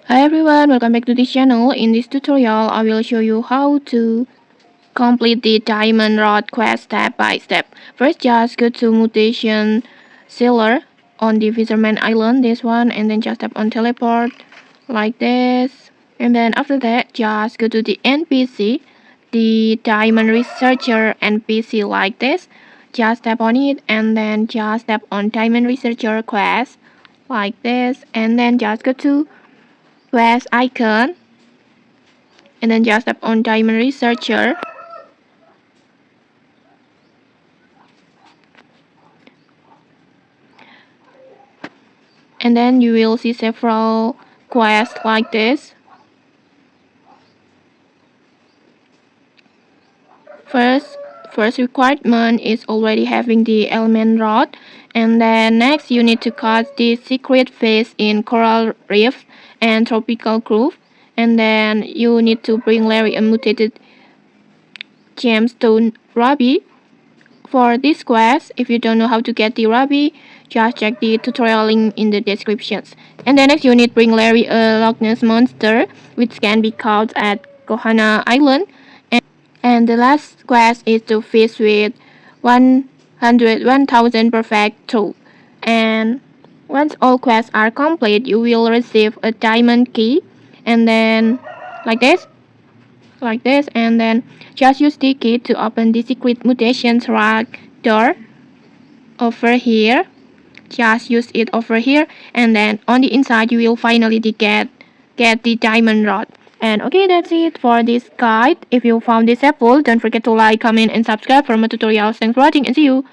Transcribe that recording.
Hi everyone, welcome back to this channel. In this tutorial, I will show you how to complete the diamond rod quest step by step. First, just go to mutation sealer on the fisherman island, this one, and then just tap on teleport like this. And then after that, just go to the NPC, the diamond researcher NPC like this. Just tap on it and then just tap on diamond researcher quest like this, and then just go to quest icon and then just tap on diamond researcher, and then you will see several quests like this. First requirement is already having the element rod, and then next you need to catch the secret fish in coral reef and tropical grove, and then you need to bring Larry a mutated gemstone robbie. For this quest, if you don't know how to get the robbie, just check the tutorial link in the descriptions. And then next you need to bring Larry a loch ness monster, which can be caught at Kohana Island. And the last quest is to fish with 1,000 perfect throw. And once all quests are complete, you will receive a diamond key, and then like this, and then just use the key to open the secret mutations rock door over here. Just use it over here, and then on the inside you will finally get the diamond rod. And okay, that's it for this guide. If you found this helpful, don't forget to like, comment, and subscribe for more tutorials. Thanks for watching, and see you.